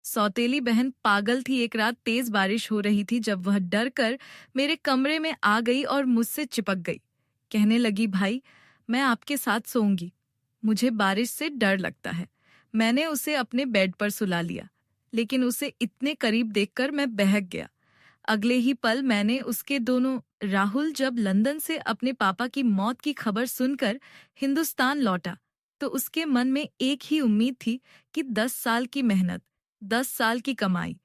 सौतेली बहन पागल थी। एक रात तेज बारिश हो रही थी जब वह डर कर मेरे कमरे में आ गई और मुझसे चिपक गई। कहने लगी, भाई, मैं आपके साथ सोऊंगी। मुझे बारिश से डर लगता है। मैंने उसे अपने बेड पर सुला लिया, लेकिन उसे इतने करीब देखकर मैं बहक गया। अगले ही पल मैंने उसके दोनों राहुल जब लंदन से अपने पापा की मौत की खबर सुनकर हिंदुस्तान लौटा, तो उसके मन में एक ही उम्मीद थी कि 10 साल की मेहनत, 10 साल की कमाई,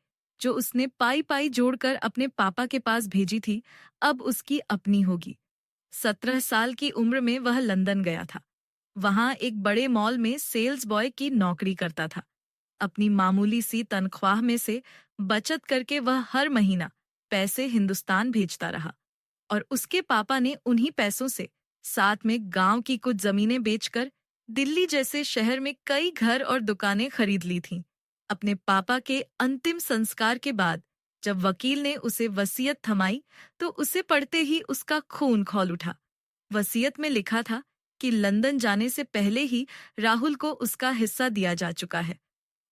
जो उसने पाई पाई जोड़कर अपने पापा के पास भेजी थी, अब उसकी अपनी होगी। 17 साल की उम्र में वह लंदन गया था। वहां एक बड़े मॉल में सेल्स बॉय की नौकरी करता था। अपनी मामूली सी तनख्वाह में से बचत करके वह हर महीना पैसे हिंदुस्तान भेजता रहा, और उसके पापा ने उन्हीं पैसों से साथ में गांव की कुछ जमीनें बेचकर दिल्ली जैसे शहर में कई घर और दुकानें खरीद ली थीं। अपने पापा के अंतिम संस्कार के बाद जब वकील ने उसे वसीयत थमाई, तो उसे पढ़ते ही उसका खून खौल उठा। वसीयत में लिखा था कि लंदन जाने से पहले ही राहुल को उसका हिस्सा दिया जा चुका है,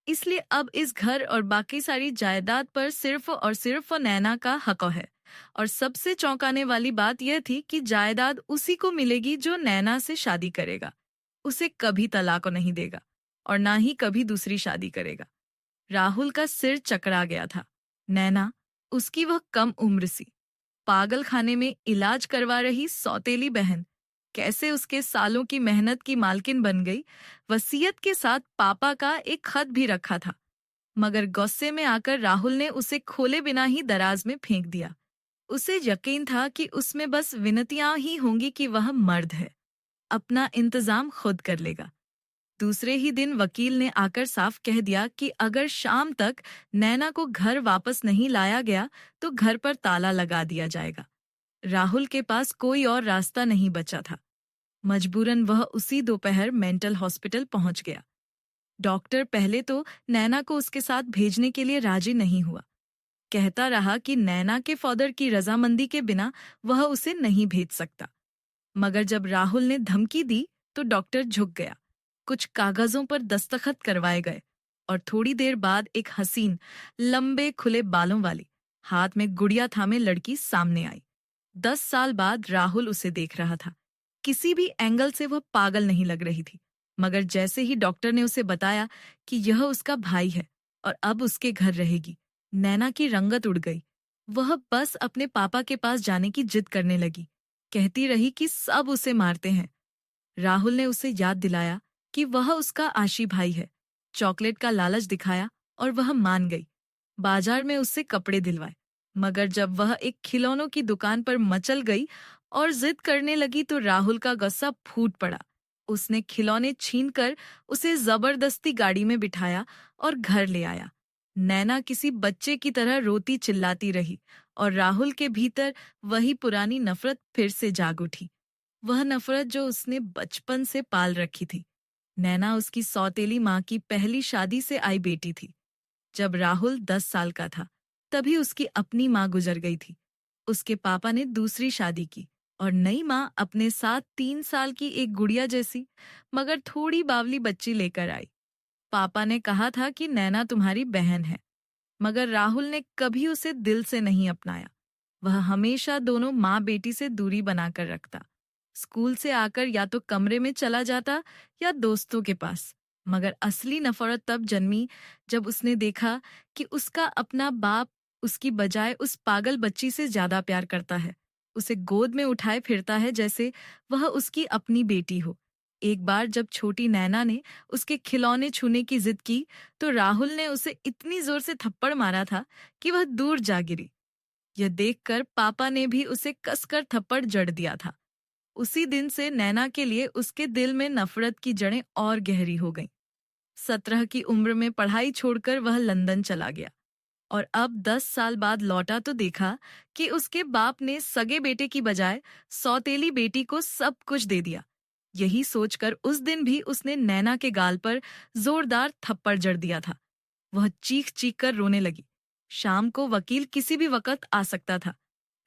इसलिए अब इस घर और बाकी सारी जायदाद पर सिर्फ और सिर्फ नैना का हक है। और सबसे चौंकाने वाली बात यह थी कि जायदाद उसी को मिलेगी जो नैना से शादी करेगा। उसे कभी तलाक नहीं देगा और ना ही कभी दूसरी शादी करेगा। राहुल का सिर चकरा गया था। नैना, उसकी वह कम उम्र सी पागल खाने में इलाज करवा रही सौतेली बहन, कैसे उसके सालों की मेहनत की मालकिन बन गई। वसीयत के साथ पापा का एक खत भी रखा था, मगर गुस्से में आकर राहुल ने उसे खोले बिना ही दराज में फेंक दिया। उसे यकीन था कि उसमें बस विनतियां ही होंगी कि वह मर्द है, अपना इंतजाम खुद कर लेगा। दूसरे ही दिन वकील ने आकर साफ कह दिया कि अगर शाम तक नैना को घर वापस नहीं लाया गया तो घर पर ताला लगा दिया जाएगा। राहुल के पास कोई और रास्ता नहीं बचा था। मजबूरन वह उसी दोपहर मेंटल हॉस्पिटल पहुंच गया। डॉक्टर पहले तो नैना को उसके साथ भेजने के लिए राजी नहीं हुआ। कहता रहा कि नैना के फादर की रजामंदी के बिना वह उसे नहीं भेज सकता। मगर जब राहुल ने धमकी दी तो डॉक्टर झुक गया। कुछ कागजों पर दस्तखत करवाए गए और थोड़ी देर बाद एक हसीन, लंबे खुले बालों वाली, हाथ में गुड़िया थामे लड़की सामने आई। 10 साल बाद राहुल उसे देख रहा था। किसी भी एंगल से वह पागल नहीं लग रही थी, मगर जैसे ही डॉक्टर ने उसे बताया कि यह उसका भाई है और अब उसके घर रहेगी, नैना की रंगत उड़ गई। वह बस अपने पापा के पास जाने की जिद करने लगी, कहती रही कि सब उसे मारते हैं। राहुल ने उसे याद दिलाया कि वह उसका आशी भाई है, चॉकलेट का लालच दिखाया और वह मान गई। बाजार में उससे कपड़े दिलवाए, मगर जब वह एक खिलौनों की दुकान पर मचल गई और जिद करने लगी तो राहुल का गुस्सा फूट पड़ा। उसने खिलौने छीनकर उसे जबरदस्ती गाड़ी में बिठाया और घर ले आया। नैना किसी बच्चे की तरह रोती चिल्लाती रही और राहुल के भीतर वही पुरानी नफरत फिर से जाग उठी। वह नफरत जो उसने बचपन से पाल रखी थी। नैना उसकी सौतेली माँ की पहली शादी से आई बेटी थी। जब राहुल 10 साल का था, तभी उसकी अपनी माँ गुजर गई थी। उसके पापा ने दूसरी शादी की और नई माँ अपने साथ 3 साल की एक गुड़िया जैसी मगर थोड़ी बावली बच्ची लेकर आई। पापा ने कहा था कि नैना तुम्हारी बहन है, मगर राहुल ने कभी उसे दिल से नहीं अपनाया। वह हमेशा दोनों माँ बेटी से दूरी बनाकर रखता। स्कूल से आकर या तो कमरे में चला जाता या दोस्तों के पास। मगर असली नफरत तब जन्मी जब उसने देखा कि उसका अपना बाप उसकी बजाय उस पागल बच्ची से ज्यादा प्यार करता है। उसे गोद में उठाए फिरता है जैसे वह उसकी अपनी बेटी हो। एक बार जब छोटी नैना ने उसके खिलौने छूने की जिद की, तो राहुल ने उसे इतनी जोर से थप्पड़ मारा था कि वह दूर जा गिरी। यह देखकर पापा ने भी उसे कसकर थप्पड़ जड़ दिया था। उसी दिन से नैना के लिए उसके दिल में नफरत की जड़ें और गहरी हो गईं। 17 की उम्र में पढ़ाई छोड़कर वह लंदन चला गया और अब 10 साल बाद लौटा तो देखा कि उसके बाप ने सगे बेटे की बजाय सौतेली बेटी को सब कुछ दे दिया। यही सोचकर उस दिन भी उसने नैना के गाल पर जोरदार थप्पड़ जड़ दिया था। वह चीख चीख कर रोने लगी। शाम को वकील किसी भी वक्त आ सकता था।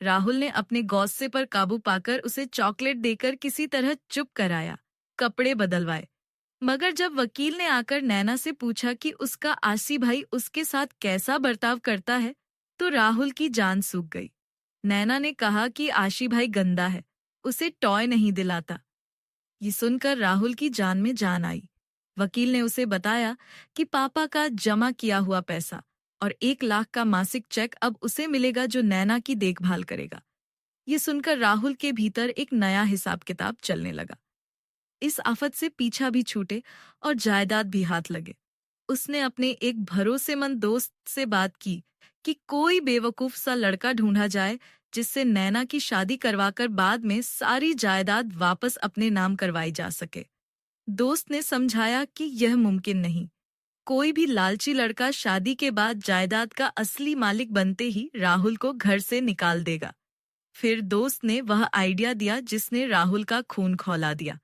राहुल ने अपने गौस्से पर काबू पाकर उसे चॉकलेट देकर किसी तरह चुप कराया, कपड़े बदलवाए। मगर जब वकील ने आकर नैना से पूछा कि उसका आसी भाई उसके साथ कैसा बर्ताव करता है, तो राहुल की जान सूख गई। नैना ने कहा कि आशी भाई गंदा है, उसे टॉय नहीं दिलाता। ये सुनकर राहुल की जान में जान आई। वकील ने उसे बताया कि पापा का जमा किया हुआ पैसा और 1 लाख का मासिक चेक अब उसे मिलेगा जो नैना की देखभाल करेगा। ये सुनकर राहुल के भीतर एक नया हिसाब किताब चलने लगा। इस आफत से पीछा भी छूटे और जायदाद भी हाथ लगे। उसने अपने एक भरोसेमंद दोस्त से बात की कि कोई बेवकूफ सा लड़का ढूंढा जाए जिससे नैना की शादी करवाकर बाद में सारी जायदाद वापस अपने नाम करवाई जा सके। दोस्त ने समझाया कि यह मुमकिन नहीं। कोई भी लालची लड़का शादी के बाद जायदाद का असली मालिक बनते ही राहुल को घर से निकाल देगा। फिर दोस्त ने वह आइडिया दिया जिसने राहुल का खून खौला दिया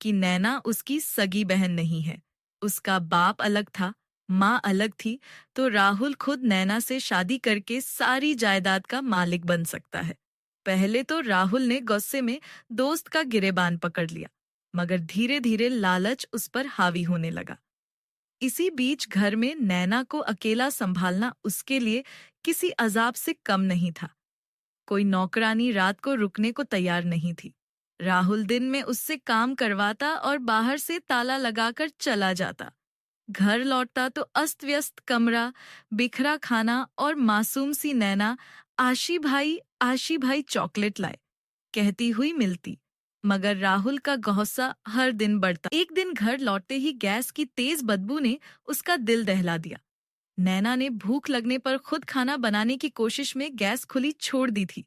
कि नैना उसकी सगी बहन नहीं है, उसका बाप अलग था, माँ अलग थी, तो राहुल खुद नैना से शादी करके सारी जायदाद का मालिक बन सकता है। पहले तो राहुल ने गुस्से में दोस्त का गिरेबान पकड़ लिया, मगर धीरे धीरे लालच उस पर हावी होने लगा। इसी बीच घर में नैना को अकेला संभालना उसके लिए किसी अजाब से कम नहीं था। कोई नौकरानी रात को रुकने को तैयार नहीं थी। राहुल दिन में उससे काम करवाता और बाहर से ताला लगाकर चला जाता। घर लौटता तो अस्त व्यस्त कमरा, बिखरा खाना और मासूम सी नैना आशी भाई चॉकलेट लाए कहती हुई मिलती। मगर राहुल का गुस्सा हर दिन बढ़ता। एक दिन घर लौटते ही गैस की तेज बदबू ने उसका दिल दहला दिया। नैना ने भूख लगने पर खुद खाना बनाने की कोशिश में गैस खुली छोड़ दी थी।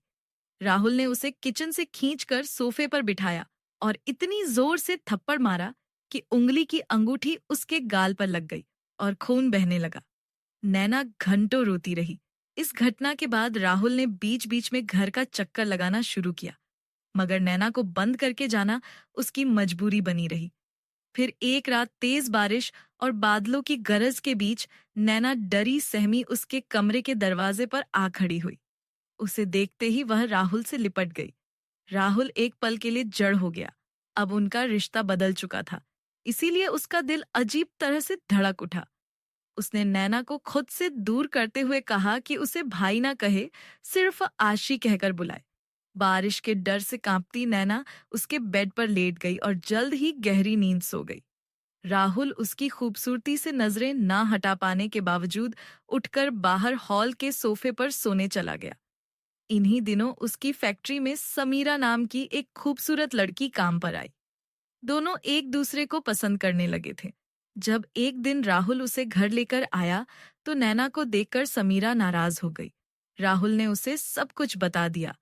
राहुल ने उसे किचन से खींचकर सोफे पर बिठाया और इतनी जोर से थप्पड़ मारा कि उंगली की अंगूठी उसके गाल पर लग गई और खून बहने लगा। नैना घंटों रोती रही। इस घटना के बाद राहुल ने बीच बीच में घर का चक्कर लगाना शुरू किया, मगर नैना को बंद करके जाना उसकी मजबूरी बनी रही। फिर एक रात तेज बारिश और बादलों की गरज के बीच नैना डरी सहमी उसके कमरे के दरवाजे पर आ खड़ी हुई। उसे देखते ही वह राहुल से लिपट गई। राहुल एक पल के लिए जड़ हो गया। अब उनका रिश्ता बदल चुका था, इसीलिए उसका दिल अजीब तरह से धड़क उठा। उसने नैना को खुद से दूर करते हुए कहा कि उसे भाई ना कहे, सिर्फ आशी कहकर बुलाए। बारिश के डर से कांपती नैना उसके बेड पर लेट गई और जल्द ही गहरी नींद सो गई। राहुल उसकी खूबसूरती से नजरें ना हटा पाने के बावजूद उठकर बाहर हॉल के सोफे पर सोने चला गया। इन्हीं दिनों उसकी फैक्ट्री में समीरा नाम की एक खूबसूरत लड़की काम पर आई। दोनों एक दूसरे को पसंद करने लगे थे। जब एक दिन राहुल उसे घर लेकर आया तो नैना को देखकर समीरा नाराज हो गई। राहुल ने उसे सब कुछ बता दिया।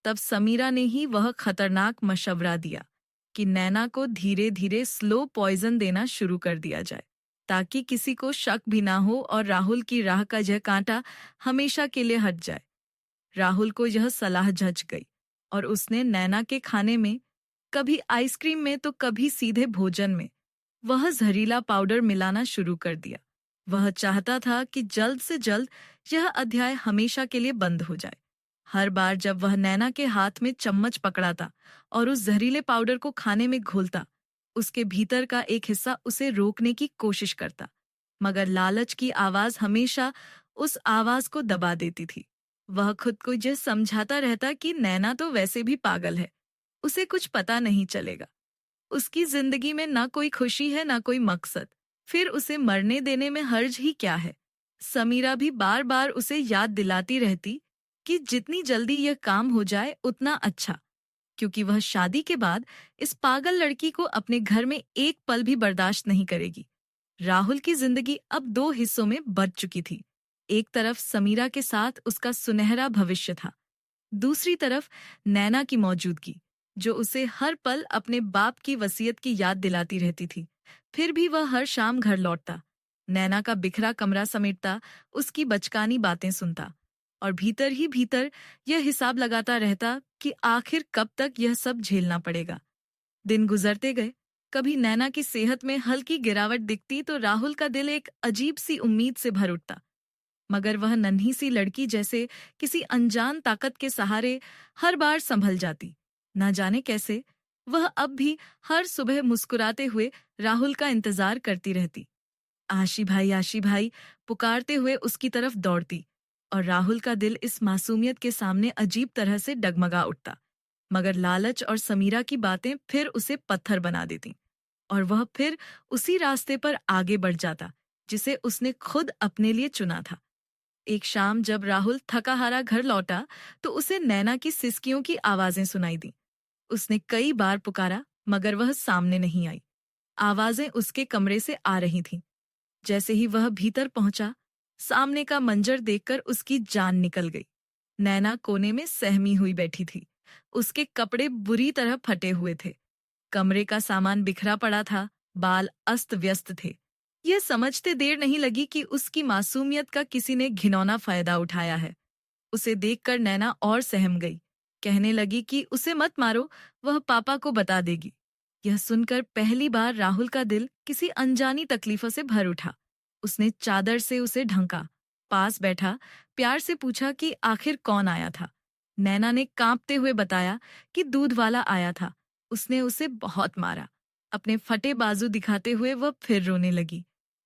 तब समीरा ने ही वह खतरनाक मशवरा दिया कि नैना को धीरे धीरे स्लो पॉइजन देना शुरू कर दिया जाए, ताकि किसी को शक भी ना हो और राहुल की राह का यह कांटा हमेशा के लिए हट जाए। राहुल को यह सलाह जच गई और उसने नैना के खाने में, कभी आइसक्रीम में तो कभी सीधे भोजन में, वह जहरीला पाउडर मिलाना शुरू कर दिया। वह चाहता था कि जल्द से जल्द यह अध्याय हमेशा के लिए बंद हो जाए। हर बार जब वह नैना के हाथ में चम्मच पकड़ाता और उस जहरीले पाउडर को खाने में घोलता, उसके भीतर का एक हिस्सा उसे रोकने की कोशिश करता, मगर लालच की आवाज हमेशा उस आवाज को दबा देती थी। वह खुद को यह समझाता रहता कि नैना तो वैसे भी पागल है, उसे कुछ पता नहीं चलेगा। उसकी जिंदगी में ना कोई खुशी है ना कोई मकसद, फिर उसे मरने देने में हर्ज ही क्या है। समीरा भी बार बार उसे याद दिलाती रहती कि जितनी जल्दी यह काम हो जाए उतना अच्छा, क्योंकि वह शादी के बाद इस पागल लड़की को अपने घर में एक पल भी बर्दाश्त नहीं करेगी। राहुल की जिंदगी अब 2 हिस्सों में बंट चुकी थी। एक तरफ समीरा के साथ उसका सुनहरा भविष्य था, दूसरी तरफ नैना की मौजूदगी, जो उसे हर पल अपने बाप की वसीयत की याद दिलाती रहती थी। फिर भी वह हर शाम घर लौटता, नैना का बिखरा कमरा समेटता, उसकी बचकानी बातें सुनता और भीतर ही भीतर यह हिसाब लगाता रहता कि आखिर कब तक यह सब झेलना पड़ेगा। दिन गुजरते गए। कभी नैना की सेहत में हल्की गिरावट दिखती तो राहुल का दिल एक अजीब सी उम्मीद से भर उठता, मगर वह नन्ही सी लड़की जैसे किसी अनजान ताकत के सहारे हर बार संभल जाती। न जाने कैसे, वह अब भी हर सुबह मुस्कुराते हुए राहुल का इंतजार करती रहती। आशी भाई पुकारते हुए उसकी तरफ दौड़ती और राहुल का दिल इस मासूमियत के सामने अजीब तरह से डगमगा उठता। मगर लालच और समीरा की बातें फिर उसे पत्थर बना देती और वह फिर उसी रास्ते पर आगे बढ़ जाता जिसे उसने खुद अपने लिए चुना था। एक शाम जब राहुल थका हारा घर लौटा तो उसे नैना की सिसकियों की आवाजें सुनाई दी। उसने कई बार पुकारा मगर वह सामने नहीं आई। आवाजें उसके कमरे से आ रही थीं। जैसे ही वह भीतर पहुंचा, सामने का मंजर देखकर उसकी जान निकल गई। नैना कोने में सहमी हुई बैठी थी। उसके कपड़े बुरी तरह फटे हुए थे। कमरे का सामान बिखरा पड़ा था, बाल अस्त व्यस्त थे। यह समझते देर नहीं लगी कि उसकी मासूमियत का किसी ने घिनौना फायदा उठाया है। उसे देखकर नैना और सहम गई। कहने लगी कि उसे मत मारो, वह पापा को बता देगी। यह सुनकर पहली बार राहुल का दिल किसी अनजानी तकलीफों से भर उठा। उसने चादर से उसे ढंका, पास बैठा, प्यार से पूछा कि आखिर कौन आया था। नैना ने कांपते हुए बताया कि दूध वाला आया था। उसने उसे बहुत मारा। अपने फटे बाजू दिखाते हुए वह फिर रोने लगी।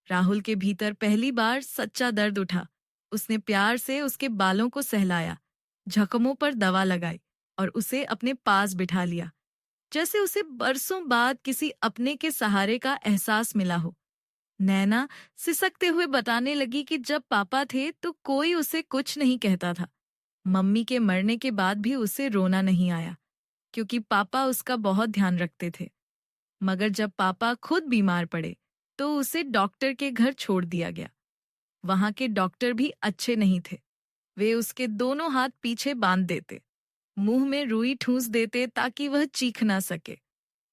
राहुल के भीतर पहली बार सच्चा दर्द उठा। उसने प्यार से उसके बालों को सहलाया, जख्मों पर दवा लगाई और उसे अपने पास बिठा लिया, जैसे उसे बरसों बाद किसी अपने के सहारे का एहसास मिला हो। नैना सिसकते हुए बताने लगी कि जब पापा थे तो कोई उसे कुछ नहीं कहता था। मम्मी के मरने के बाद भी उसे रोना नहीं आया, क्योंकि पापा उसका बहुत ध्यान रखते थे। मगर जब पापा खुद बीमार पड़े तो उसे डॉक्टर के घर छोड़ दिया गया। वहां के डॉक्टर भी अच्छे नहीं थे। वे उसके दोनों हाथ पीछे बांध देते, मुंह में रुई ठूंस देते ताकि वह चीख ना सके,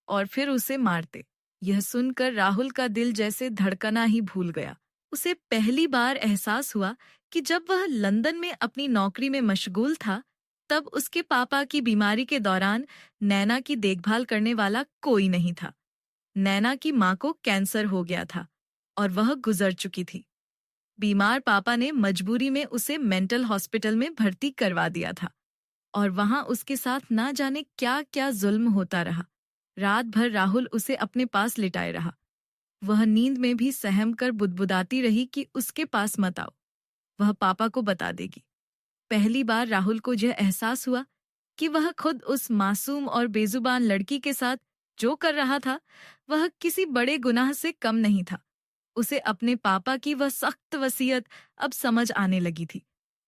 और फिर उसे मारते। यह सुनकर राहुल का दिल जैसे धड़कना ही भूल गया। उसे पहली बार एहसास हुआ कि जब वह लंदन में अपनी नौकरी में मशगूल था, तब उसके पापा की बीमारी के दौरान नैना की देखभाल करने वाला कोई नहीं था। नैना की मां को कैंसर हो गया था और वह गुजर चुकी थी। बीमार पापा ने मजबूरी में उसे मेंटल हॉस्पिटल में भर्ती करवा दिया था और वहां उसके साथ ना जाने क्या क्या जुल्म होता रहा। रात भर राहुल उसे अपने पास लिटाए रहा। वह नींद में भी सहम कर बुदबुदाती रही कि उसके पास मत आओ, वह पापा को बता देगी। पहली बार राहुल को यह एहसास हुआ कि वह खुद उस मासूम और बेजुबान लड़की के साथ जो कर रहा था, वह किसी बड़े गुनाह से कम नहीं था। उसे अपने पापा की वह सख्त वसीयत अब समझ आने लगी थी।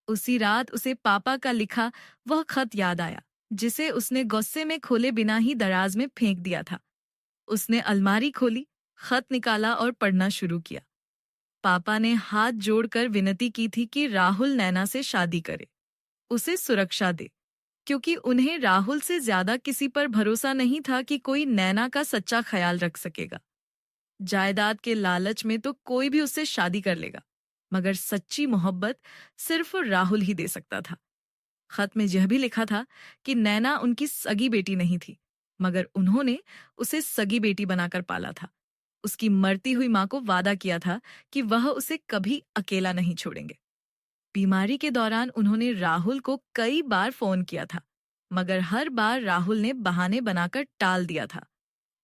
उसी रात उसे पापा का लिखा वह खत याद आया, जिसे उसने गुस्से में खोले बिना ही दराज में फेंक दिया था। उसने अलमारी खोली, खत निकाला और पढ़ना शुरू किया। पापा ने हाथ जोड़कर विनती की थी कि राहुल नैना से शादी करे, उसे सुरक्षा दे, क्योंकि उन्हें राहुल से ज्यादा किसी पर भरोसा नहीं था कि कोई नैना का सच्चा ख्याल रख सकेगा। जायदाद के लालच में तो कोई भी उससे शादी कर लेगा, मगर सच्ची मोहब्बत सिर्फ राहुल ही दे सकता था। खत में यह भी लिखा था कि नैना उनकी सगी बेटी नहीं थी, मगर उन्होंने उसे सगी बेटी बनाकर पाला था। उसकी मरती हुई मां को वादा किया था कि वह उसे कभी अकेला नहीं छोड़ेंगे। बीमारी के दौरान उन्होंने राहुल को कई बार फोन किया था, मगर हर बार राहुल ने बहाने बनाकर टाल दिया था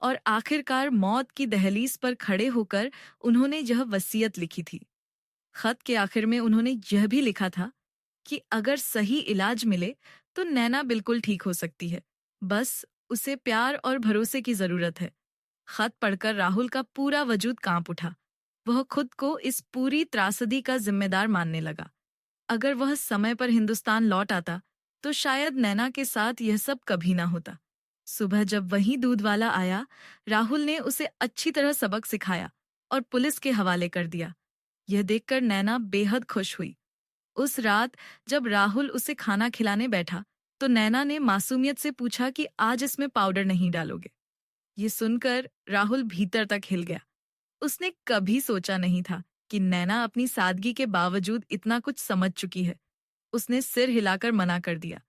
और आखिरकार मौत की दहलीज पर खड़े होकर उन्होंने यह वसीयत लिखी थी। खत के आखिर में उन्होंने यह भी लिखा था कि अगर सही इलाज मिले तो नैना बिल्कुल ठीक हो सकती है, बस उसे प्यार और भरोसे की जरूरत है। खत पढ़कर राहुल का पूरा वजूद कांप उठा। वह खुद को इस पूरी त्रासदी का जिम्मेदार मानने लगा। अगर वह समय पर हिंदुस्तान लौट आता तो शायद नैना के साथ यह सब कभी ना होता। सुबह जब वही दूध वाला आया, राहुल ने उसे अच्छी तरह सबक सिखाया और पुलिस के हवाले कर दिया। यह देखकर नैना बेहद खुश हुई। उस रात जब राहुल उसे खाना खिलाने बैठा तो नैना ने मासूमियत से पूछा कि आज इसमें पाउडर नहीं डालोगे। ये सुनकर राहुल भीतर तक हिल गया। उसने कभी सोचा नहीं था कि नैना अपनी सादगी के बावजूद इतना कुछ समझ चुकी है। उसने सिर हिलाकर मना कर दिया।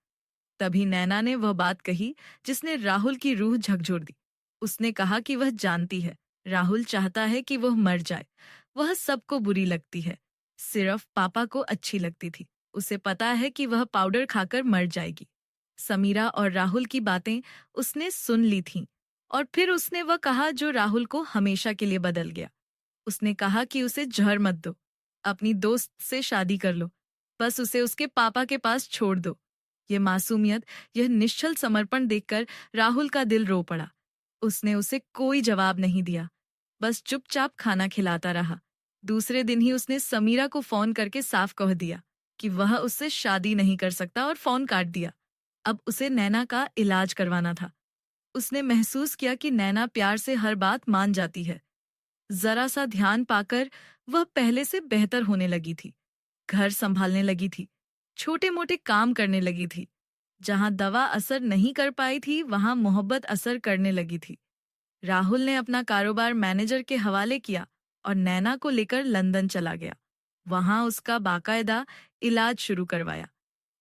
तभी नैना ने वह बात कही जिसने राहुल की रूह झकझोर दी। उसने कहा कि वह जानती है, राहुल चाहता है कि वह मर जाए। वह सबको बुरी लगती है, सिर्फ पापा को अच्छी लगती थी। उसे पता है कि वह पाउडर खाकर मर जाएगी। समीरा और राहुल की बातें उसने सुन ली थीं और फिर उसने वह कहा जो राहुल को हमेशा के लिए बदल गया। उसने कहा कि उसे जहर मत दो, अपनी दोस्त से शादी कर लो, बस उसे उसके पापा के पास छोड़ दो। ये मासूमियत, यह निश्चल समर्पण देखकर राहुल का दिल रो पड़ा। उसने उसे कोई जवाब नहीं दिया, बस चुपचाप खाना खिलाता रहा। दूसरे दिन ही उसने समीरा को फोन करके साफ कह दिया कि वह उससे शादी नहीं कर सकता और फोन काट दिया। अब उसे नैना का इलाज करवाना था। उसने महसूस किया कि नैना प्यार से हर बात मान जाती है। जरा सा ध्यान पाकर वह पहले से बेहतर होने लगी थी। घर संभालने लगी थी, छोटे मोटे काम करने लगी थी। जहां दवा असर नहीं कर पाई थी वहां मोहब्बत असर करने लगी थी। राहुल ने अपना कारोबार मैनेजर के हवाले किया और नैना को लेकर लंदन चला गया। वहां उसका बाकायदा इलाज शुरू करवाया।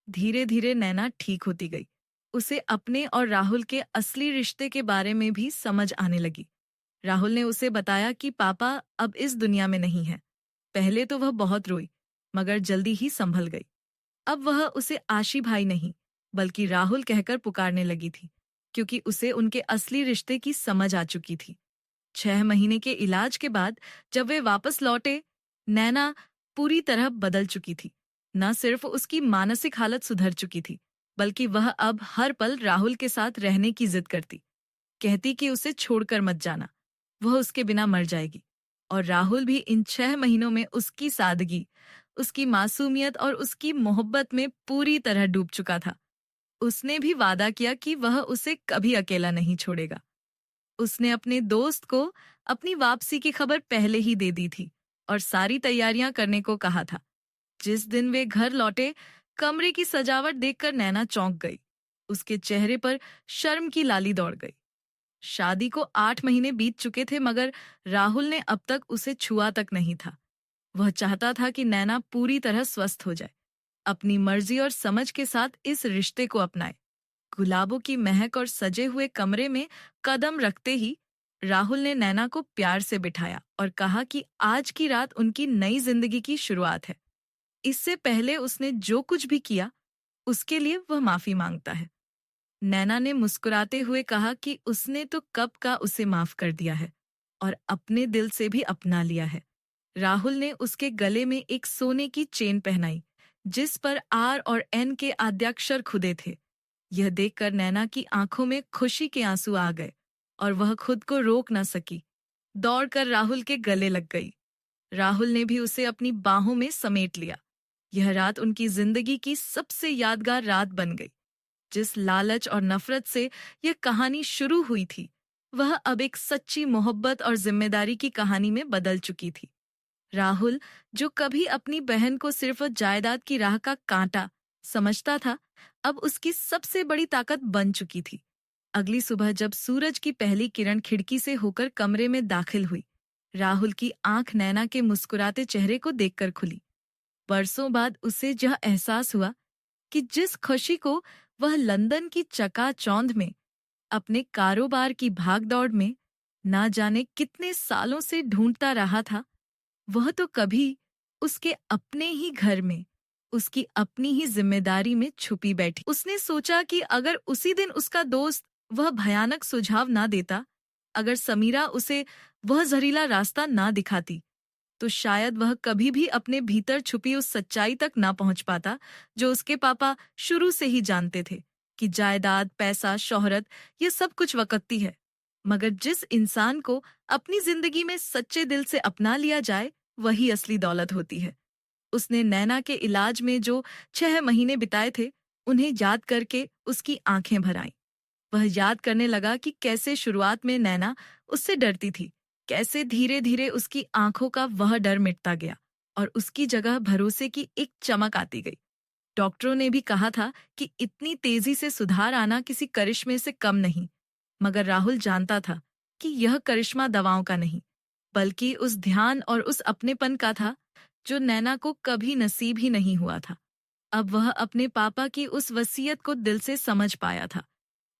धीरे धीरे नैना ठीक होती गई। उसे अपने और राहुल के असली रिश्ते के बारे में भी समझ आने लगी। राहुल ने उसे बताया कि पापा अब इस दुनिया में नहीं है। पहले तो वह बहुत रोई, मगर जल्दी ही संभल गई। अब वह उसे आशी भाई नहीं, बल्कि राहुल कहकर पुकारने लगी थी, क्योंकि उसे उनके असली रिश्ते की समझ आ चुकी थी। 6 महीने के इलाज के बाद जब वे वापस लौटे, नैना पूरी तरह बदल चुकी थी। न सिर्फ उसकी मानसिक हालत सुधर चुकी थी, बल्कि वह अब हर पल राहुल के साथ रहने की जिद करती। कहती कि उसे छोड़कर मत जाना, वह उसके बिना मर जाएगी। और राहुल भी इन 6 महीनों में उसकी सादगी, उसकी मासूमियत और उसकी मोहब्बत में पूरी तरह डूब चुका था। उसने भी वादा किया कि वह उसे कभी अकेला नहीं छोड़ेगा। उसने अपने दोस्त को अपनी वापसी की खबर पहले ही दे दी थी और सारी तैयारियां करने को कहा था। जिस दिन वे घर लौटे, कमरे की सजावट देखकर नैना चौंक गई। उसके चेहरे पर शर्म की लाली दौड़ गई। शादी को 8 महीने बीत चुके थे, मगर राहुल ने अब तक उसे छुआ तक नहीं था। वह चाहता था कि नैना पूरी तरह स्वस्थ हो जाए, अपनी मर्जी और समझ के साथ इस रिश्ते को अपनाए। गुलाबों की महक और सजे हुए कमरे में कदम रखते ही राहुल ने नैना को प्यार से बिठाया और कहा कि आज की रात उनकी नई जिंदगी की शुरुआत है। इससे पहले उसने जो कुछ भी किया, उसके लिए वह माफी मांगता है। नैना ने मुस्कुराते हुए कहा कि उसने तो कब का उसे माफ कर दिया है और अपने दिल से भी अपना लिया है। राहुल ने उसके गले में एक सोने की चेन पहनाई, जिस पर आर और एन के आद्याक्षर खुदे थे। यह देखकर नैना की आंखों में खुशी के आंसू आ गए और वह खुद को रोक न सकी। दौड़कर राहुल के गले लग गई। राहुल ने भी उसे अपनी बाहों में समेट लिया। यह रात उनकी जिंदगी की सबसे यादगार रात बन गई। जिस लालच और नफरत से यह कहानी शुरू हुई थी, वह अब एक सच्ची मोहब्बत और जिम्मेदारी की कहानी में बदल चुकी थी। राहुल, जो कभी अपनी बहन को सिर्फ जायदाद की राह का कांटा समझता था, अब उसकी सबसे बड़ी ताकत बन चुकी थी। अगली सुबह जब सूरज की पहली किरण खिड़की से होकर कमरे में दाखिल हुई, राहुल की आंख नैना के मुस्कुराते चेहरे को देखकर खुली। बरसों बाद उसे यह एहसास हुआ कि जिस खुशी को वह लंदन की चकाचौंध में, अपने कारोबार की भागदौड़ में, ना जाने कितने सालों से ढूंढता रहा था, वह तो कभी उसके अपने ही घर में, उसकी अपनी ही जिम्मेदारी में छुपी बैठी। उसने सोचा कि अगर उसी दिन उसका दोस्त वह भयानक सुझाव ना देता, अगर समीरा उसे वह जहरीला रास्ता ना दिखाती, तो शायद वह कभी भी अपने भीतर छुपी उस सच्चाई तक ना पहुंच पाता जो उसके पापा शुरू से ही जानते थे कि जायदाद, पैसा, शोहरत ये सब कुछ वकत्ती है, मगर जिस इंसान को अपनी जिंदगी में सच्चे दिल से अपना लिया जाए, वही असली दौलत होती है। उसने नैना के इलाज में जो 6 महीने बिताए थे, उन्हें याद करके उसकी आंखें भर आईं। वह याद करने लगा कि कैसे शुरुआत में नैना उससे डरती थी, कैसे धीरे धीरे उसकी आंखों का वह डर मिटता गया और उसकी जगह भरोसे की एक चमक आती गई। डॉक्टरों ने भी कहा था कि इतनी तेजी से सुधार आना किसी करिश्मे से कम नहीं, मगर राहुल जानता था कि यह करिश्मा दवाओं का नहीं, बल्कि उस ध्यान और उस अपनेपन का था जो नैना को कभी नसीब ही नहीं हुआ था। अब वह अपने पापा की उस वसीयत को दिल से समझ पाया था,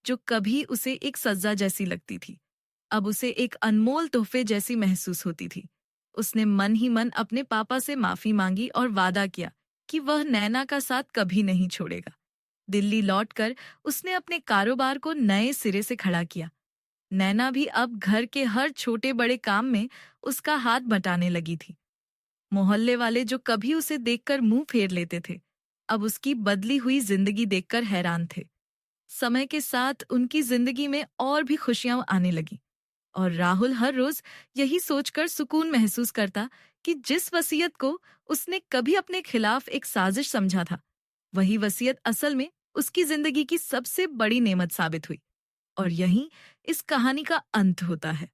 जो कभी उसे एक सजा जैसी लगती थी, अब उसे एक अनमोल तोहफे जैसी महसूस होती थी। उसने मन ही मन अपने पापा से माफी मांगी और वादा किया कि वह नैना का साथ कभी नहीं छोड़ेगा। दिल्ली लौटकर उसने अपने कारोबार को नए सिरे से खड़ा किया। नैना भी अब घर के हर छोटे बड़े काम में उसका हाथ बटाने लगी थी। मोहल्ले वाले जो कभी उसे देखकर मुंह फेर लेते थे, अब उसकी बदली हुई जिंदगी देखकर हैरान थे। समय के साथ उनकी जिंदगी में और भी खुशियां आने लगी और राहुल हर रोज यही सोचकर सुकून महसूस करता कि जिस वसीयत को उसने कभी अपने खिलाफ एक साजिश समझा था, वही वसीयत असल में उसकी जिंदगी की सबसे बड़ी नेमत साबित हुई। और यहीं इस कहानी का अंत होता है।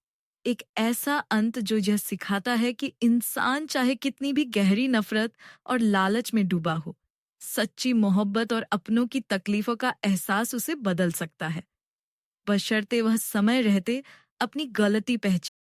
एक ऐसा अंत जो यह सिखाता है कि इंसान चाहे कितनी भी गहरी नफरत और लालच में डूबा हो, सच्ची मोहब्बत और अपनों की तकलीफों का एहसास उसे बदल सकता है, बशर्ते वह समय रहते अपनी गलती पहचाने।